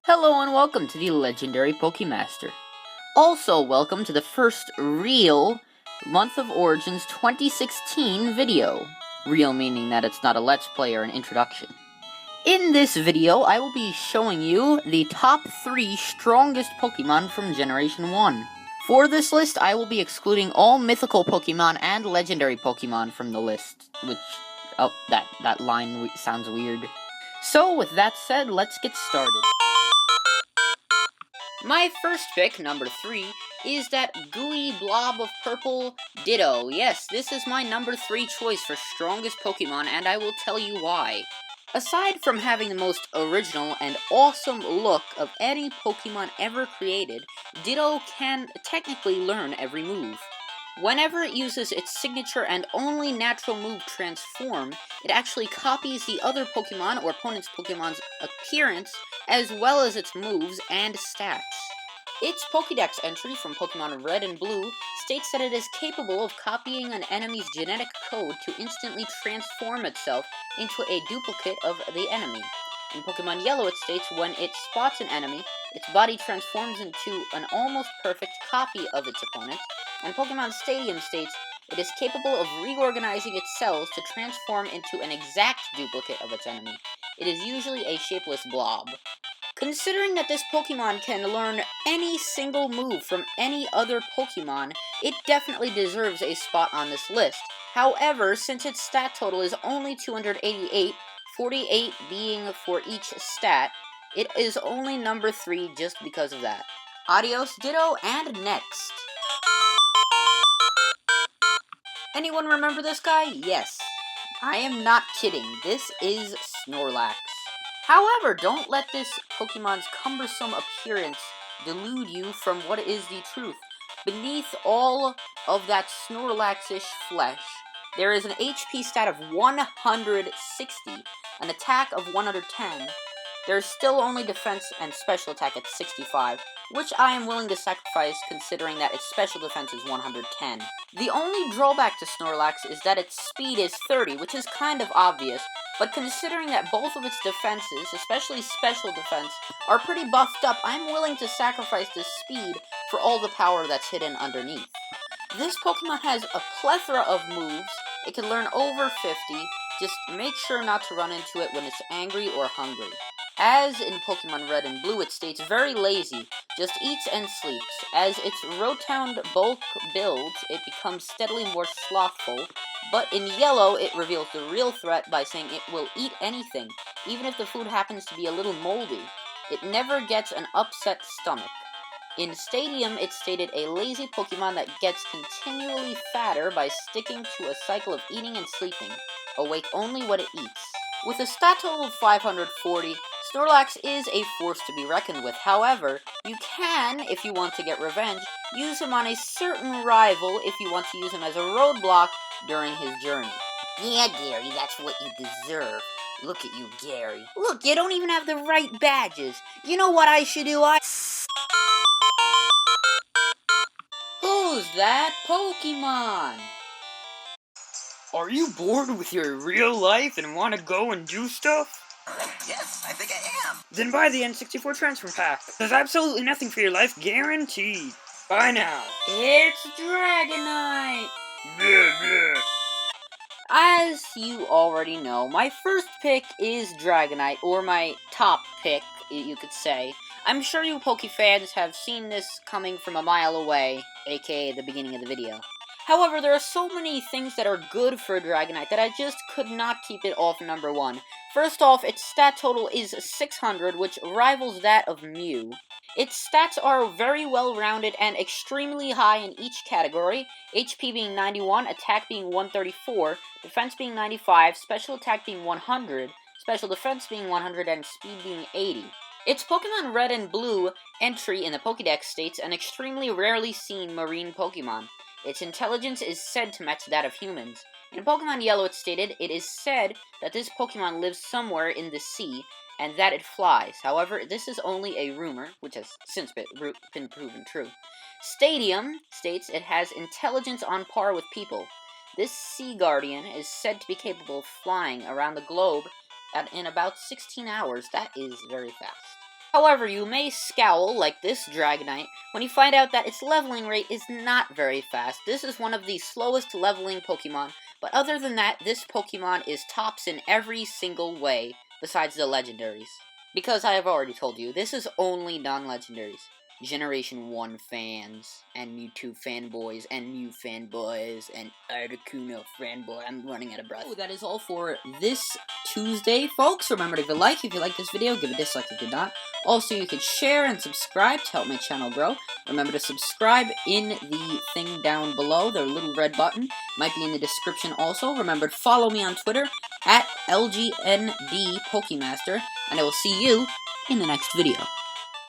Hello and welcome to the Legendary Pokemaster. Also, welcome to the first real Month of Origins 2016 video. Real meaning that it's not a Let's Play or an introduction. In this video, I will be showing you the top 3 strongest Pokemon from Generation 1. For this list, I will be excluding all mythical Pokemon and legendary Pokemon from the list, which, that line sounds weird. So, with that said, let's get started. My first pick, number 3, is that gooey blob of purple Ditto. Yes, this is my number 3 choice for strongest Pokemon, and I will tell you why. Aside from having the most original and awesome look of any Pokemon ever created, Ditto can technically learn every move. Whenever it uses its signature and only natural move Transform, it actually copies the other Pokemon or opponent's Pokemon's appearance, as well as its moves and stats. Its Pokédex entry from Pokemon Red and Blue states that it is capable of copying an enemy's genetic code to instantly transform itself into a duplicate of the enemy. In Pokemon Yellow, it states when it spots an enemy, its body transforms into an almost perfect copy of its opponent, and Pokemon Stadium states it is capable of reorganizing its cells to transform into an exact duplicate of its enemy. It is usually a shapeless blob. Considering that this Pokemon can learn any single move from any other Pokemon, it definitely deserves a spot on this list. However, since its stat total is only 288, 48 being for each stat, it is only number 3 just because of that. Adios, Ditto, and next. Anyone remember this guy? Yes. I am not kidding. This is Snorlax. However, don't let this Pokemon's cumbersome appearance delude you from what is the truth. Beneath all of that Snorlax-ish flesh, there is an HP stat of 160, an attack of 110. There's still only defense and special attack at 65, which I am willing to sacrifice considering that its special defense is 110. The only drawback to Snorlax is that its speed is 30, which is kind of obvious, but considering that both of its defenses, especially special defense, are pretty buffed up, I'm willing to sacrifice this speed for all the power that's hidden underneath. This Pokemon has a plethora of moves. It can learn over 50, just make sure not to run into it when it's angry or hungry. As in Pokemon Red and Blue, it states very lazy, just eats and sleeps. As its rotund bulk builds, it becomes steadily more slothful, but in Yellow, it reveals the real threat by saying it will eat anything, even if the food happens to be a little moldy. It never gets an upset stomach. In Stadium, it stated a lazy Pokemon that gets continually fatter by sticking to a cycle of eating and sleeping, awake only when it eats. With a stat total of 540, Snorlax is a force to be reckoned with. However, you can, if you want to get revenge, use him on a certain rival if you want to use him as a roadblock during his journey. Yeah, Gary, that's what you deserve. Look at you, Gary. Look, you don't even have the right badges. You know what I should do? Who's that Pokemon? Are you bored with your real life and want to go and do stuff? Yes, I think I am. Then buy the N64 Transfer Pack. There's absolutely nothing for your life guaranteed. Buy now. It's Dragonite! Bleh, bleh. As you already know, my first pick is Dragonite, or my top pick, you could say. I'm sure you Poke fans have seen this coming from a mile away, aka the beginning of the video. However, there are so many things that are good for Dragonite that I just could not keep it off number 1. First off, its stat total is 600, which rivals that of Mew. Its stats are very well-rounded and extremely high in each category, HP being 91, attack being 134, defense being 95, special attack being 100, special defense being 100, and speed being 80. Its Pokemon Red and Blue entry in the Pokédex states an extremely rarely seen marine Pokemon. Its intelligence is said to match that of humans. In Pokemon Yellow, it stated, it is said that this Pokemon lives somewhere in the sea, and that it flies. However, this is only a rumor, which has since been proven true. Stadium states it has intelligence on par with people. This Sea Guardian is said to be capable of flying around the globe in about 16 hours. That is very fast. However, you may scowl, like this Dragonite, when you find out that its leveling rate is not very fast. This is one of the slowest leveling Pokemon, but other than that, this Pokemon is tops in every single way, besides the legendaries. Because I have already told you, this is only non-legendaries. Generation 1 fans, and Mewtwo fanboys, and Mew fanboys, and Articuno fanboy. I'm running out of breath. That is all for this Tuesday, folks. Remember to give a like if you like this video, give a dislike if you did not. Also, you can share and subscribe to help my channel grow. Remember to subscribe in the thing down below, the little red button. Might be in the description also. Remember to follow me on Twitter, at LGND Pokemaster, and I will see you in the next video.